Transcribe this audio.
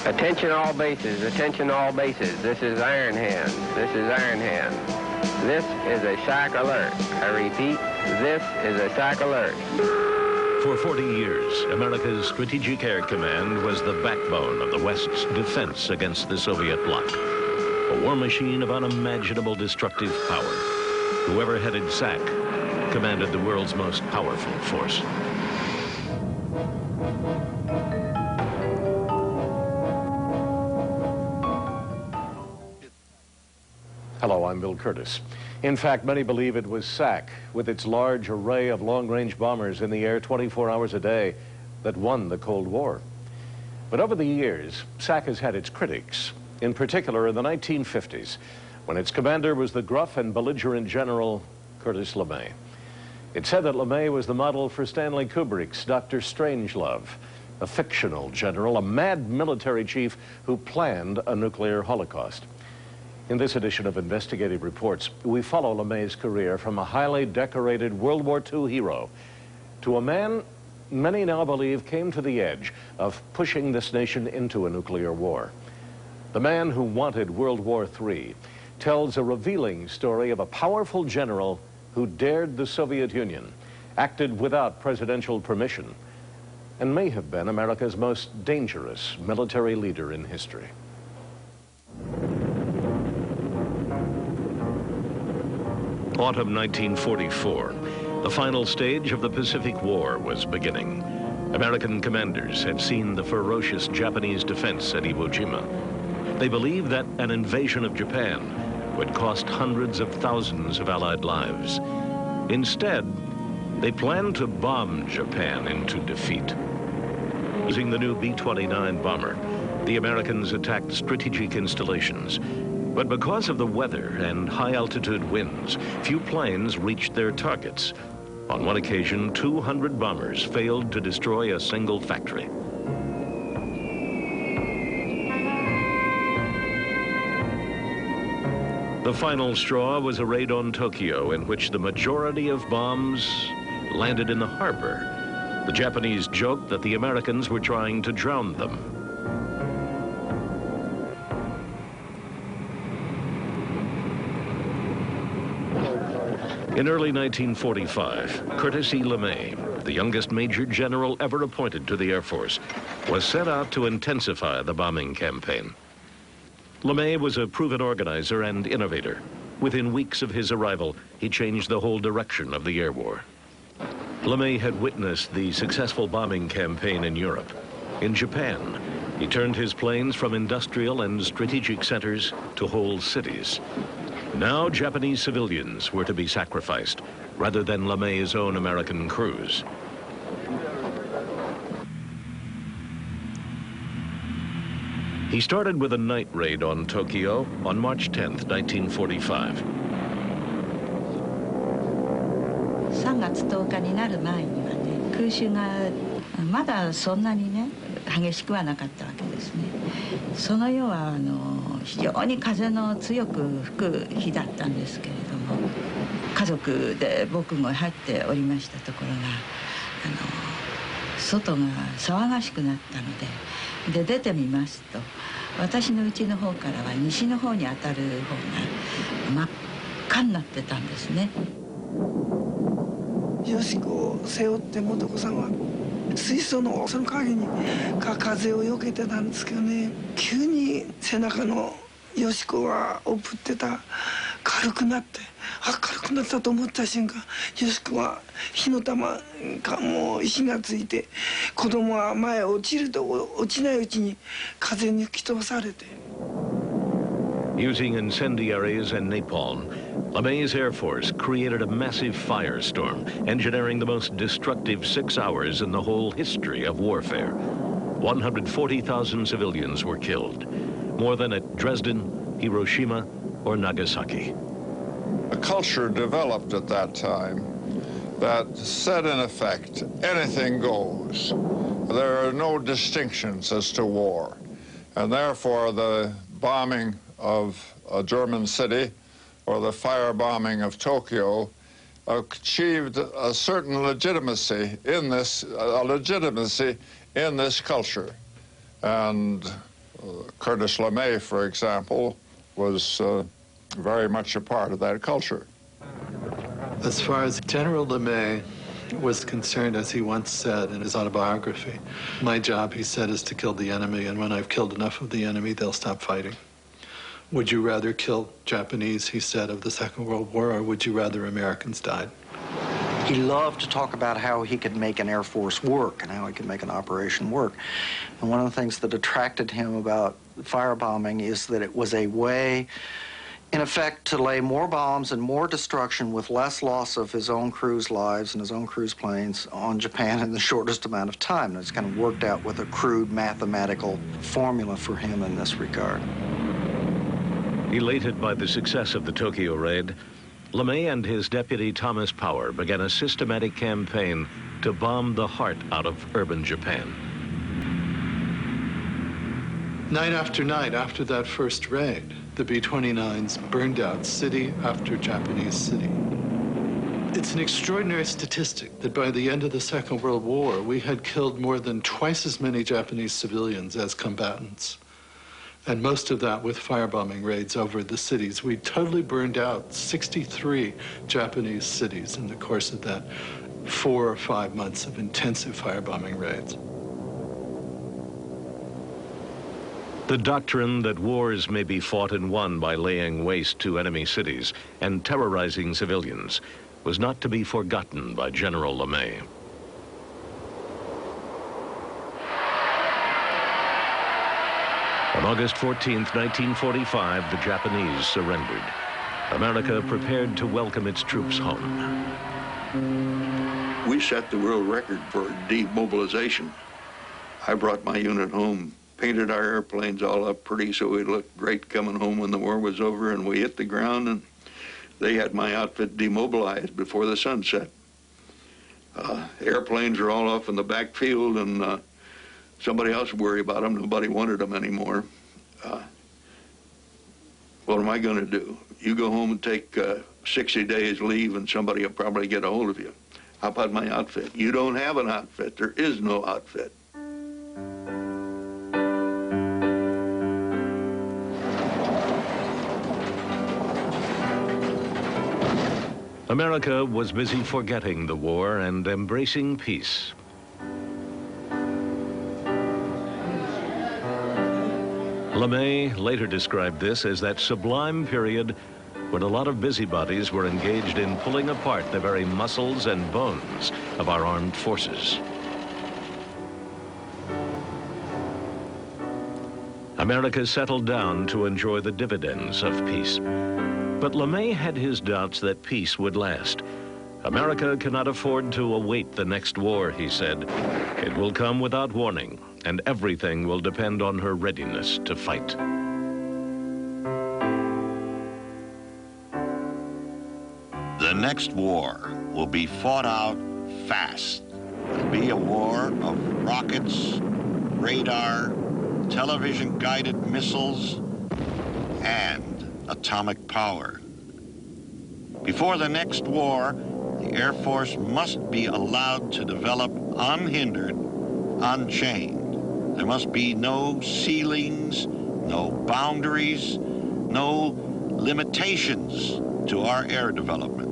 Attention all bases, attention all bases. This is Iron Hand. This is Iron Hand. This is a shock alert. I repeat, this is a shock alert. For 40 years, America's Strategic Air Command was the backbone of the West's defense against the Soviet bloc. A war machine of unimaginable destructive power. Whoever headed SAC commanded the world's most powerful force. Hello, I'm Bill Curtis. In fact, many believe it was SAC, with its large array of long-range bombers in the air 24 hours a day, that won the Cold War. But over the years, SAC has had its critics, in particular in the 1950s, when its commander was the gruff and belligerent General Curtis Lemay. It said that Lemay was the model for Stanley Kubrick's Dr. Strangelove, a fictional general, a mad military chief who planned a nuclear holocaust. In this edition of Investigative Reports, we follow Lemay's career from a highly decorated World War II hero to a man many now believe came to the edge of pushing this nation into a nuclear war. The man who wanted World War III tells a revealing story of a powerful general who dared the Soviet Union, acted without presidential permission, and may have been America's most dangerous military leader in history. Autumn 1944, the final stage of the Pacific War was beginning. American commanders had seen the ferocious Japanese defense at Iwo Jima. They believed that an invasion of Japan would cost hundreds of thousands of Allied lives. Instead, they planned to bomb Japan into defeat. Using the new B-29 bomber, the Americans attacked strategic installations. But because of the weather and high-altitude winds, few planes reached their targets. On one occasion, 200 bombers failed to destroy a single factory. The final straw was a raid on Tokyo in which the majority of bombs landed in the harbor. The Japanese joked that the Americans were trying to drown them. In early 1945, Curtis E. Lemay, the youngest major general ever appointed to the Air Force, was sent out to intensify the bombing campaign. Lemay was a proven organizer and innovator. Within weeks of his arrival, he changed the whole direction of the air war. Lemay had witnessed the successful bombing campaign in Europe. In Japan, he turned his planes from industrial and strategic centers to whole cities. Now Japanese civilians were to be sacrificed, rather than Lemay's own American crews. He started with a night raid on Tokyo on March 10th, 1945. 3月10日になる前にはね、空襲がまだそんなにね、激しくはなかったわけですね。その夜は非常に風の強く吹く日だったんですけれども、家族で僕も入っておりましたところが、外が騒がしくなったので、出てみますと、私の家の方からは西の方に当たる方が真っ赤になってたんですね。よしこを背負って素子さんは水槽のその陰に風をよけてたんですけどね、急に背中のよしこがおぶってた軽くなって、軽くなったと思った瞬間、よしこは火の玉がもう石がついて、子供は前落ちると落ちないうちに風に吹き飛ばされて。Using incendiaries and napalm, Lemay's Air Force created a massive firestorm, engineering the most destructive 6 hours in the whole history of warfare. 140,000 civilians were killed, more than at Dresden, Hiroshima, or Nagasaki. A culture developed at that time that said, in effect, anything goes. There are no distinctions as to war, and therefore the bombing of a German city or the firebombing of Tokyo achieved a certain legitimacy in this, culture. And Curtis Lemay, for example, was very much a part of that culture. As far as General Lemay was concerned, as he once said in his autobiography, my job, he said, is to kill the enemy, and when I've killed enough of the enemy, they'll stop fighting. Would you rather kill Japanese, he said, of the Second World War, or would you rather Americans died? He loved to talk about how he could make an Air Force work and how he could make an operation work. And one of the things that attracted him about firebombing is that it was a way, in effect, to lay more bombs and more destruction with less loss of his own crew's lives and his own crew's planes on Japan in the shortest amount of time. And it's kind of worked out with a crude mathematical formula for him in this regard. Elated by the success of the Tokyo raid, Lemay and his deputy Thomas Power began a systematic campaign to bomb the heart out of urban Japan. Night after night after that first raid, the B-29s burned out city after Japanese city. It's an extraordinary statistic that by the end of the Second World War, we had killed more than twice as many Japanese civilians as combatants. And most of that with firebombing raids over the cities. We totally burned out 63 Japanese cities in the course of that 4 or 5 months of intensive firebombing raids. The doctrine that wars may be fought and won by laying waste to enemy cities and terrorizing civilians was not to be forgotten by General Lemay. On August 14th, 1945, the Japanese surrendered. America prepared to welcome its troops home. We set the world record for demobilization. I brought my unit home, painted our airplanes all up pretty so we looked great coming home when the war was over, and we hit the ground, and they had my outfit demobilized before the sun set. Airplanes are all off in the backfield, and somebody else would worry about them. Nobody wanted them anymore. What am I going to do? You go home and take 60 days leave, and somebody will probably get a hold of you. How about my outfit? You don't have an outfit. There is no outfit. America was busy forgetting the war and embracing peace. Lemay later described this as that sublime period when a lot of busybodies were engaged in pulling apart the very muscles and bones of our armed forces. America settled down to enjoy the dividends of peace. But Lemay had his doubts that peace would last. America cannot afford to await the next war, he said. It will come without warning, and everything will depend on her readiness to fight. The next war will be fought out fast. It'll be a war of rockets, radar, television-guided missiles, and atomic power. Before the next war, the Air Force must be allowed to develop unhindered, unchained. There must be no ceilings, no boundaries, no limitations to our air development.